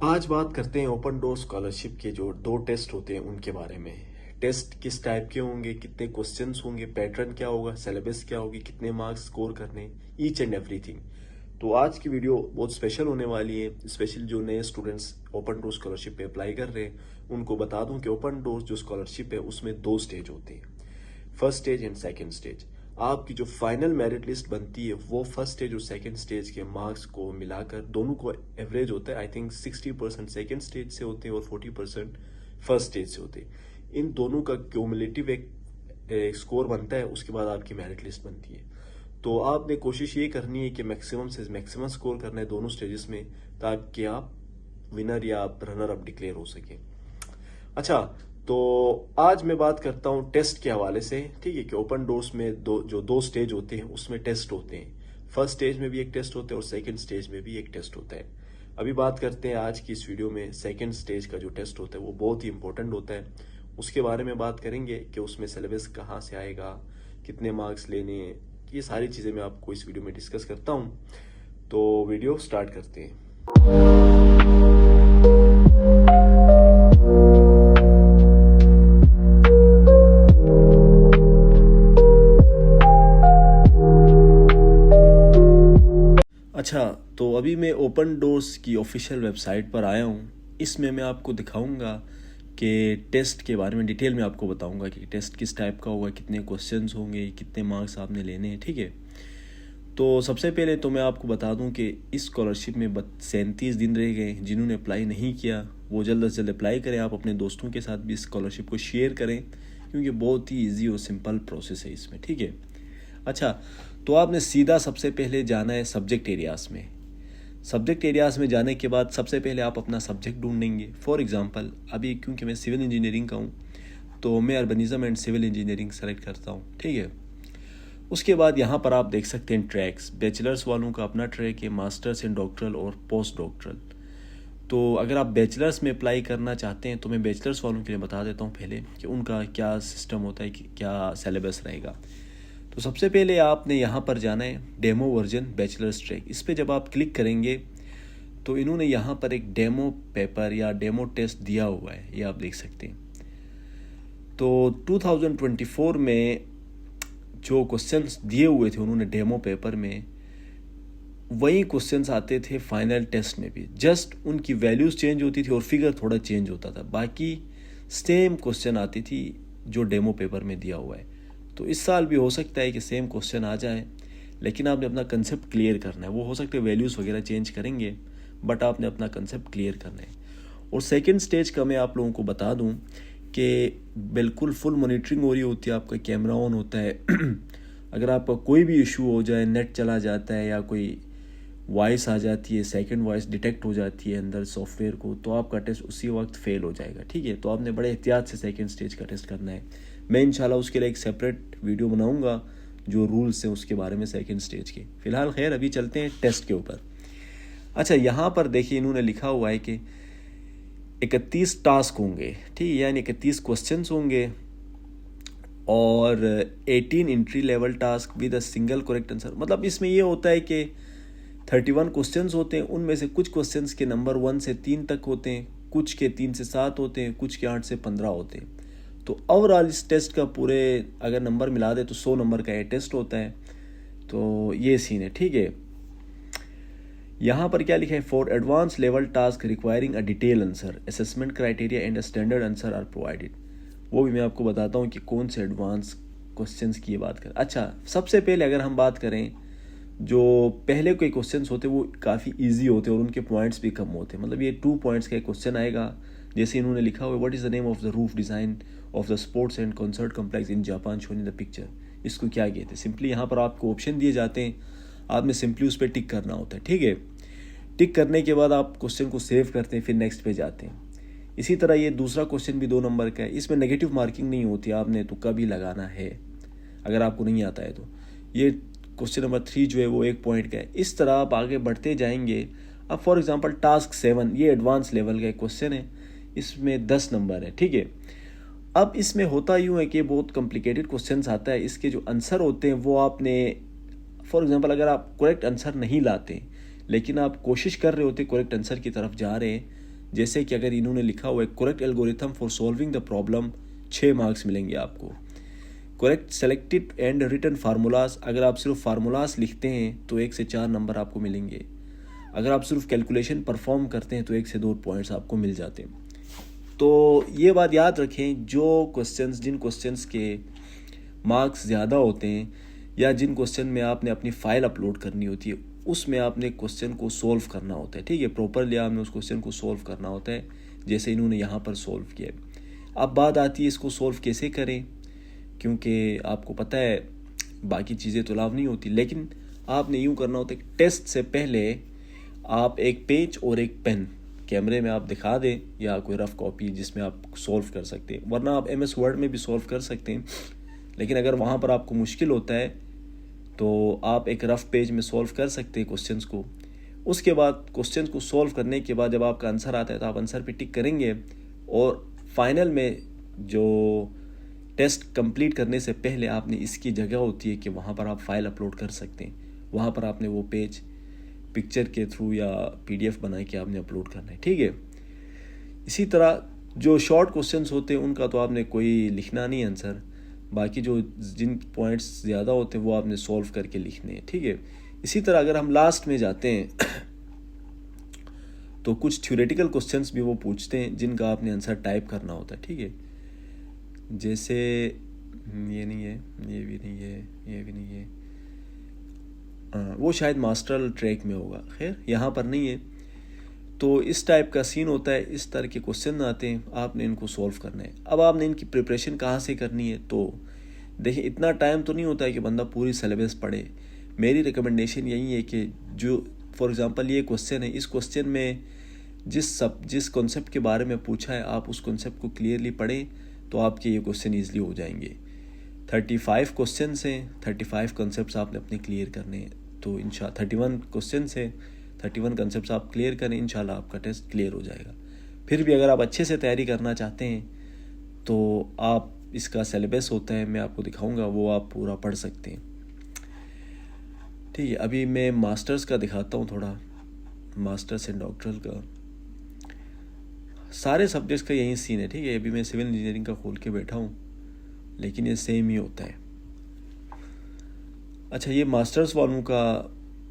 आज बात करते हैं ओपन डोर स्कॉलरशिप के जो दो टेस्ट होते हैं उनके बारे में। टेस्ट किस टाइप के होंगे, कितने क्वेश्चंस होंगे, पैटर्न क्या होगा, सिलेबस क्या होगी, कितने मार्क्स स्कोर करने, ईच एंड एवरीथिंग। तो आज की वीडियो बहुत स्पेशल होने वाली है। स्पेशल जो नए स्टूडेंट्स ओपन डोर स्कॉलरशिप पे अप्लाई कर रहे हैं उनको बता दूं कि ओपन डोर जो स्कॉलरशिप है उसमें दो स्टेज होते हैं, first stage and second stage. आपकी जो फाइनल मेरिट लिस्ट बनती है वो फर्स्ट स्टेज और सेकेंड स्टेज के मार्क्स को मिलाकर दोनों को एवरेज होता है। आई थिंक 60% सेकेंड स्टेज से होते हैं और 40% फर्स्ट स्टेज से होते हैं। इन दोनों का क्यूमुलेटिव एक स्कोर बनता है, उसके बाद आपकी मेरिट लिस्ट बनती है। तो आपने कोशिश ये करनी है कि मैक्सिमम से मैक्सिमम स्कोर करना है दोनों स्टेजेस में, ताकि आप विनर या रनर अप डिक्लेयर हो सके। अच्छा, तो आज मैं बात करता हूँ टेस्ट के हवाले से, ठीक है, कि ओपन डोर्स में दो स्टेज होते हैं उसमें टेस्ट होते हैं। फर्स्ट स्टेज में भी एक टेस्ट होता है और सेकंड स्टेज में भी एक टेस्ट होता है। अभी बात करते हैं आज की इस वीडियो में सेकंड स्टेज का जो टेस्ट होता है वो बहुत ही इंपॉर्टेंट होता है। उसके बारे में बात करेंगे कि उसमें सिलेबस कहाँ से आएगा, कितने मार्क्स लेने, ये सारी चीज़ें मैं आपको इस वीडियो में डिस्कस करता हूँ। तो वीडियो स्टार्ट करते हैं। अच्छा, तो अभी मैं ओपन डोर्स की ऑफिशियल वेबसाइट पर आया हूँ। इसमें मैं आपको दिखाऊंगा कि टेस्ट के बारे में डिटेल में आपको बताऊंगा कि टेस्ट किस टाइप का होगा, कितने क्वेश्चंस होंगे, कितने मार्क्स आपने लेने हैं, ठीक है। तो सबसे पहले तो मैं आपको बता दूं कि इस स्कॉलरशिप में 37 दिन रह गए। जिन्होंने अप्लाई नहीं किया वो जल्द से जल्द अप्लाई करें। आप अपने दोस्तों के साथ भी इस स्कॉलरशिप को शेयर करें, क्योंकि बहुत ही ईजी और सिंपल प्रोसेस है इसमें, ठीक है। अच्छा, तो आपने सीधा सबसे पहले जाना है सब्जेक्ट एरियाज़ में। सब्जेक्ट एरियाज़ में जाने के बाद सबसे पहले आप अपना सब्जेक्ट ढूंढेंगे। फॉर एग्जांपल अभी क्योंकि मैं सिविल इंजीनियरिंग का हूँ तो मैं अर्बनिज़म एंड सिविल इंजीनियरिंग सेलेक्ट करता हूँ, ठीक है। उसके बाद यहाँ पर आप देख सकते हैं ट्रैक्स। बैचलर्स वालों का अपना ट्रैक है, मास्टर्स इन डॉक्टरल और पोस्ट डॉक्टरल। तो अगर आप बैचलर्स में अप्लाई करना चाहते हैं तो मैं बैचलर्स वालों के लिए बता देता हूँ पहले कि उनका क्या सिस्टम होता है, कि क्या सिलेबस रहेगा। तो सबसे पहले आपने यहाँ पर जाना है डेमो वर्जन बैचलर्स ट्रैक। इस पर जब आप क्लिक करेंगे तो इन्होंने यहाँ पर एक डेमो पेपर या डेमो टेस्ट दिया हुआ है, ये आप देख सकते हैं। तो 2024 में जो क्वेश्चंस दिए हुए थे उन्होंने डेमो पेपर में, वही क्वेश्चंस आते थे फाइनल टेस्ट में भी। जस्ट उनकी वैल्यूज़ चेंज होती थी और फिगर थोड़ा चेंज होता था, बाकी सेम क्वेश्चन आती थी जो डेमो पेपर में दिया हुआ है। तो इस साल भी हो सकता है कि सेम क्वेश्चन आ जाए, लेकिन आपने अपना कंसेप्ट क्लियर करना है। वो हो सकता है वैल्यूज़ वगैरह चेंज करेंगे, बट आपने अपना कंसेप्ट क्लियर करना है। और सेकंड स्टेज का मैं आप लोगों को बता दूं कि बिल्कुल फुल मॉनिटरिंग हो रही होती है, आपका कैमरा ऑन होता है। अगर आपका कोई भी इशू हो जाए, नेट चला जाता है या कोई वॉइस आ जाती है, सेकंड वॉइस डिटेक्ट हो जाती है अंदर सॉफ्टवेयर को, तो आपका टेस्ट उसी वक्त फेल हो जाएगा, ठीक है। तो आपने बड़े एहतियात से सेकंड स्टेज का टेस्ट करना है। मैं इंशाल्लाह उसके लिए एक सेपरेट वीडियो बनाऊंगा जो रूल्स हैं उसके बारे में सेकंड स्टेज के। फिलहाल खैर अभी चलते हैं टेस्ट के ऊपर। अच्छा, यहाँ पर देखिए इन्होंने लिखा हुआ है कि 31 टास्क होंगे, ठीक है, यानी 31 क्वेश्चंस होंगे और 18 entry level task with a single correct answer. मतलब इसमें ये होता है कि 31 क्वेश्चंस होते हैं, उनमें से कुछ क्वेश्चंस के नंबर 1 से 3 तक होते हैं, कुछ के 3 से 7 होते हैं, कुछ के 8 से 15 होते हैं। तो ओवरऑल इस टेस्ट का पूरे अगर नंबर मिला दे तो 100 नंबर का ये टेस्ट होता है। तो ये सीन है, ठीक है। यहाँ पर क्या लिखा है, for advance level task requiring a detail answer assessment criteria and standard answer are provided. वो भी मैं आपको बताता हूँ कि कौन से एडवांस क्वेश्चंस की ये बात करें। अच्छा, सबसे पहले अगर हम बात करें, जो पहले के क्वेश्चंस होते वो काफ़ी इजी होते और उनके पॉइंट्स भी कम होते। मतलब ये 2 पॉइंट्स का एक क्वेश्चन आएगा, जैसे इन्होंने लिखा हुआ है what is the name of the roof design of the sports and concert complex in Japan shown in the picture. इसको क्या कहते हैं। सिंपली यहाँ पर आपको ऑप्शन दिए जाते हैं, आपने सिंपली उस पर टिक करना होता है, ठीक है। टिक करने के बाद आप क्वेश्चन को सेव करते हैं, फिर नेक्स्ट पे जाते हैं। इसी तरह ये दूसरा क्वेश्चन भी 2 नंबर का है, इसमें नेगेटिव मार्किंग नहीं होती, आपने तुक्का भी लगाना है अगर आपको नहीं आता है तो। ये क्वेश्चन नंबर 3 जो है वो 1 पॉइंट का है। इस तरह आप आगे बढ़ते जाएंगे। अब फॉर एग्जांपल टास्क 7 ये एडवांस लेवल का एक क्वेश्चन है, इसमें 10 नंबर है, ठीक है। अब इसमें होता यूँ है कि बहुत कॉम्प्लिकेटेड क्वेश्चन आता है, इसके जो आंसर होते हैं वो आपने फॉर एग्जांपल अगर आप करेक्ट आंसर नहीं लाते लेकिन आप कोशिश कर रहे होते करेक्ट आंसर की तरफ जा रहे हैं, जैसे कि अगर इन्होंने लिखा हुआ है correct algorithm for solving the problem, 6 marks मिलेंगे आपको। Correct selected and written formulas, अगर आप सिर्फ फार्मूलाज लिखते हैं तो 1 से 4 नंबर आपको मिलेंगे। अगर आप सिर्फ कैलकुलेशन परफॉर्म करते हैं तो 1 से 2 पॉइंट्स आपको मिल जाते हैं। तो ये बात याद रखें, जिन क्वेश्चंस के मार्क्स ज़्यादा होते हैं या जिन क्वेश्चन में आपने अपनी फ़ाइल अपलोड करनी होती है, उसमें आपने क्वेश्चन को सोल्व करना होता है। ठीक है, प्रॉपरली आपने उस क्वेश्चन को सोल्व करना होता है, जैसे इन्होंने यहाँ पर सोल्व किया है। अब बात आती है इसको सोल्व कैसे करें, क्योंकि आपको पता है बाकी चीज़ें तो लाभ नहीं होती, लेकिन आपने यूँ करना होता है कि टेस्ट से पहले आप एक पेज और एक पेन कैमरे में आप दिखा दें या कोई रफ़ कॉपी जिसमें आप सोल्व कर सकते हैं, वरना आप MS वर्ड में भी सोल्व कर सकते हैं। लेकिन अगर वहाँ पर आपको मुश्किल होता है तो आप एक रफ़ पेज में सोल्व कर सकते हैं क्वेश्चंस को। उसके बाद क्वेश्चंस को सोल्व करने के बाद जब आपका आंसर आता है तो आप आंसर पे टिक करेंगे, और फाइनल में जो टेस्ट कंप्लीट करने से पहले आपने इसकी जगह होती है कि वहाँ पर आप फाइल अपलोड कर सकते हैं। वहाँ पर आपने वो पेज पिक्चर के थ्रू या PDF बना के आपने अपलोड करना है। ठीक है, इसी तरह जो शॉर्ट क्वेश्चंस होते हैं उनका तो आपने कोई लिखना नहीं आंसर, बाकी जो जिन पॉइंट्स ज़्यादा होते हैं वो आपने सॉल्व करके लिखने हैं। ठीक है, इसी तरह अगर हम लास्ट में जाते हैं तो कुछ थ्योरेटिकल क्वेश्चंस भी वो पूछते हैं जिनका आपने आंसर टाइप करना होता है। ठीक है, जैसे ये नहीं है, ये भी नहीं है, ये भी नहीं है, वो शायद मास्टर ट्रैक में होगा, खैर यहाँ पर नहीं है। तो इस टाइप का सीन होता है, इस तरह के क्वेश्चन आते हैं, आपने इनको सॉल्व करना है। अब आपने इनकी प्रिपरेशन कहाँ से करनी है, तो देखिए इतना टाइम तो नहीं होता है कि बंदा पूरी सिलेबस पढ़े। मेरी रिकमेंडेशन यही है कि जो फॉर एग्जांपल ये क्वेश्चन है, इस क्वेश्चन में जिस कॉन्सेप्ट के बारे में पूछा है आप उस कॉन्सेप्ट को क्लियरली पढ़ें तो आपके ये क्वेश्चन ईजिली हो जाएंगे। 35 क्वेश्चन हैं, 35 कॉन्सेप्ट्स आपने अपने क्लियर करने हैं, तो इंशाल्लाह 31 क्वेश्चन से 31 कॉन्सेप्ट्स आप क्लियर करें, इंशाल्लाह आपका टेस्ट क्लियर हो जाएगा। फिर भी अगर आप अच्छे से तैयारी करना चाहते हैं तो आप इसका सिलेबस होता है, मैं आपको दिखाऊंगा, वो आप पूरा पढ़ सकते हैं। ठीक है, अभी मैं मास्टर्स का दिखाता हूँ थोड़ा, मास्टर्स एंड डॉक्टरल का सारे सब्जेक्ट्स का यही सीन है। ठीक है, अभी मैं सिविल इंजीनियरिंग का खोल के बैठा हूँ, लेकिन ये सेम ही होता है। अच्छा, ये मास्टर्स वालों का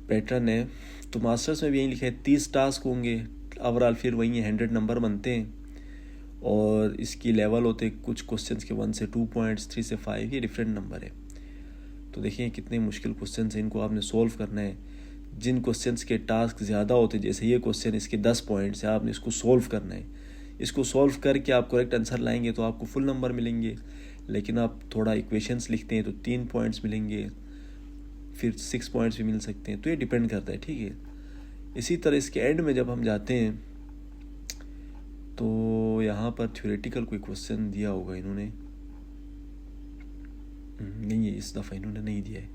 पैटर्न है, तो मास्टर्स में भी यही लिखा है 30 टास्क होंगे ओवरऑल, फिर वही 100 नंबर बनते हैं, और इसकी लेवल होते हैं कुछ क्वेश्चंस के 1 से 2 पॉइंट्स, 3 से 5, ये डिफरेंट नंबर है। तो देखिए कितने मुश्किल क्वेश्चंस हैं, इनको आपने सोल्व करना है। जिन क्वेश्चंस के टास्क ज़्यादा होते हैं, जैसे ये क्वेश्चन इसके 10 पॉइंट्स है, आपने इसको सोल्व करना है। इसको सोल्व करके आप करेक्ट आंसर लाएंगे तो आपको फुल नंबर मिलेंगे, लेकिन आप थोड़ा इक्वेशंस लिखते हैं तो 3 पॉइंट्स मिलेंगे, फिर 6 पॉइंट्स भी मिल सकते हैं, तो ये डिपेंड करता है। ठीक है, इसी तरह इसके एंड में जब हम जाते हैं तो यहाँ पर थ्योरेटिकल कोई क्वेश्चन दिया होगा इन्होंने, नहीं है इस दफ़ा इन्होंने नहीं दिया है।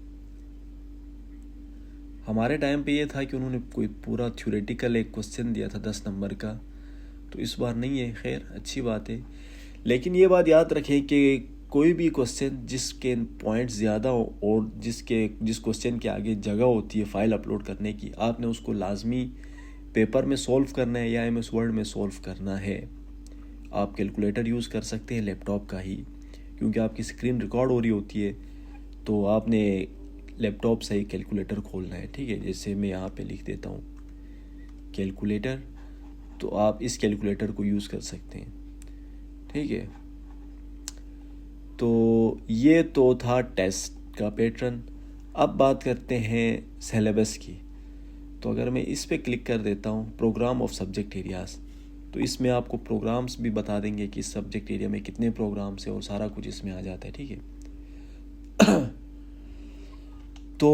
हमारे टाइम पे ये था कि उन्होंने कोई पूरा थ्योरेटिकल एक क्वेश्चन दिया था 10 नंबर का, तो इस बार नहीं है, खैर अच्छी बात है। लेकिन ये बात याद रखें कि कोई भी क्वेश्चन जिसके पॉइंट्स ज़्यादा हो और जिस क्वेश्चन के आगे जगह होती है फाइल अपलोड करने की, आपने उसको लाजमी पेपर में सॉल्व करना है या MS वर्ड में सॉल्व करना है। आप कैलकुलेटर यूज़ कर सकते हैं लैपटॉप का ही, क्योंकि आपकी स्क्रीन रिकॉर्ड हो रही होती है, तो आपने लैपटॉप से ही कैलकुलेटर खोलना है। ठीक है, जैसे मैं यहाँ पे लिख देता हूँ कैलकुलेटर, तो आप इस कैलकुलेटर को यूज़ कर सकते हैं। ठीक है, तो ये तो था टेस्ट का पैटर्न। अब बात करते हैं सिलेबस की। तो अगर मैं इस पे क्लिक कर देता हूँ प्रोग्राम ऑफ सब्जेक्ट एरियाज़, तो इसमें आपको प्रोग्राम्स भी बता देंगे कि इस सब्जेक्ट एरिया में कितने प्रोग्राम्स हैं और सारा कुछ इसमें आ जाता है। ठीक है तो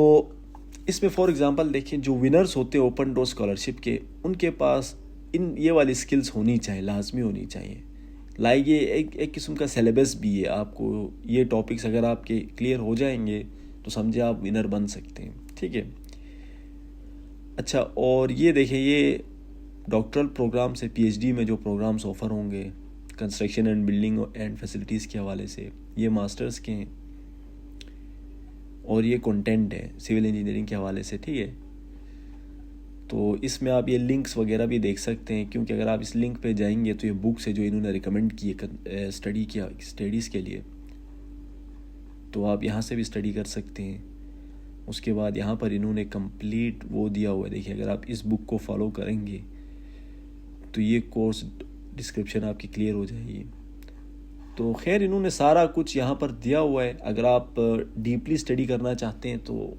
इसमें फॉर एग्जांपल देखिए, जो विनर्स होते हैं ओपन डोर स्कॉलरशिप के, उनके पास ये वाली स्किल्स होनी चाहिए, लाजमी होनी चाहिए। लाइक ये एक किस्म का सिलेबस भी है, आपको ये टॉपिक्स अगर आपके क्लियर हो जाएंगे तो समझे आप विनर बन सकते हैं। ठीक है, अच्छा, और ये देखिए, ये डॉक्टरल प्रोग्राम से PhD में जो प्रोग्राम्स ऑफ़र होंगे construction and building and facilities के हवाले से, ये मास्टर्स के हैं, और ये कंटेंट है सिविल इंजीनियरिंग के हवाले से। ठीक है, तो इसमें आप ये लिंक्स वगैरह भी देख सकते हैं, क्योंकि अगर आप इस लिंक पे जाएंगे तो ये बुक्स है जो इन्होंने रिकमेंड की है स्टडीज़ के लिए, तो आप यहाँ से भी स्टडी कर सकते हैं। उसके बाद यहाँ पर इन्होंने कंप्लीट वो दिया हुआ है, देखिए अगर आप इस बुक को फॉलो करेंगे तो ये कोर्स डिस्क्रिप्शन आपकी क्लियर हो जाएगी। तो खैर इन्होंने सारा कुछ यहाँ पर दिया हुआ है। अगर आप डीपली स्टडी करना चाहते हैं तो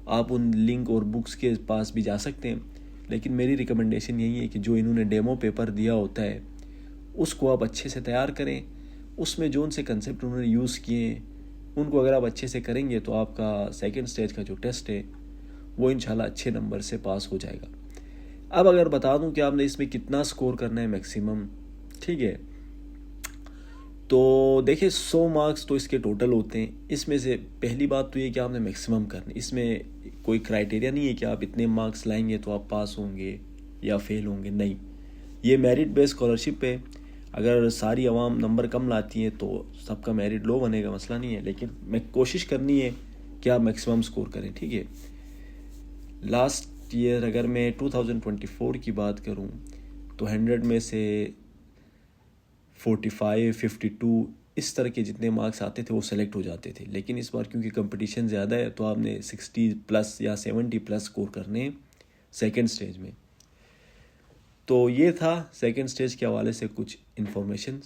आप उन लिंक और बुक्स के पास भी जा सकते हैं, लेकिन मेरी रिकमेंडेशन यही है कि जो इन्होंने डेमो पेपर दिया होता है उसको आप अच्छे से तैयार करें। उसमें जो उनसे कंसेप्ट उन्होंने यूज़ किए हैं उनको अगर आप अच्छे से करेंगे तो आपका सेकंड स्टेज का जो टेस्ट है वो इंशाल्लाह अच्छे नंबर से पास हो जाएगा। अब अगर बता दूं कि आपने इसमें कितना स्कोर करना है मैक्सिमम, ठीक है, तो देखिए 100 मार्क्स तो इसके टोटल होते हैं। इसमें से पहली बात तो ये कि आपने मैक्सिमम करना, इसमें कोई क्राइटेरिया नहीं है कि आप इतने मार्क्स लाएंगे तो आप पास होंगे या फेल होंगे, नहीं। ये मेरिट बेस्ड स्कॉलरशिप है। अगर सारी आवाम नंबर कम लाती हैं तो सबका मेरिट लो बनेगा, मसला नहीं है, लेकिन मैं कोशिश करनी है कि आप मैक्सिमम स्कोर करें, ठीक है। लास्ट ईयर अगर मैं 2024 की बात करूं तो 100 में से 45, 52 इस तरह के जितने मार्क्स आते थे वो सेलेक्ट हो जाते थे, लेकिन इस बार क्योंकि कंपटीशन ज़्यादा है तो आपने 60+ या 70+ स्कोर करने सेकेंड स्टेज में। तो ये था सेकेंड स्टेज के हवाले से कुछ इन्फॉर्मेशन।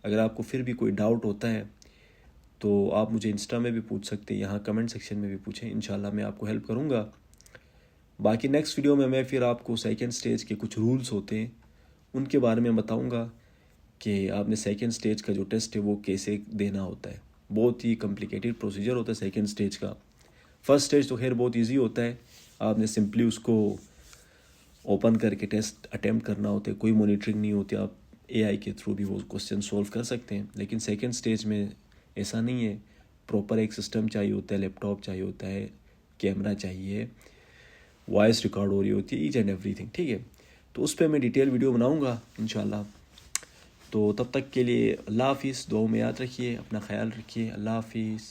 अगर आपको फिर भी कोई डाउट होता है तो आप मुझे इंस्टा में भी पूछ सकते हैं, यहाँ कमेंट सेक्शन में भी पूछें, इंशाल्लाह मैं आपको हेल्प करूँगा। बाकी नेक्स्ट वीडियो में मैं फिर आपको सेकेंड स्टेज के कुछ रूल्स होते हैं उनके बारे में बताऊँगा कि आपने सेकेंड स्टेज का जो टेस्ट है वो कैसे देना होता है। बहुत ही कॉम्प्लिकेटेड प्रोसीजर होता है सेकेंड स्टेज का। फर्स्ट स्टेज तो खैर बहुत ईजी होता है, आपने सिंपली उसको ओपन करके टेस्ट अटैम्प्ट करना होता है, कोई मॉनिटरिंग नहीं होती, आप AI के थ्रू भी वो क्वेश्चन सॉल्व कर सकते हैं। लेकिन सेकेंड स्टेज में ऐसा नहीं है, प्रॉपर एक सिस्टम चाहिए होता है, लैपटॉप चाहिए होता है, कैमरा चाहिए, वॉइस रिकॉर्ड हो रही होती है, ईच एंड एवरीथिंग, ठीक है। तो उस पर मैं डिटेल वीडियो बनाऊँगा इंशाल्लाह। तो तब तक के लिए अल्लाह हाफिज़, दुआ में याद रखिए, अपना ख्याल रखिए, अल्लाह हाफिज़।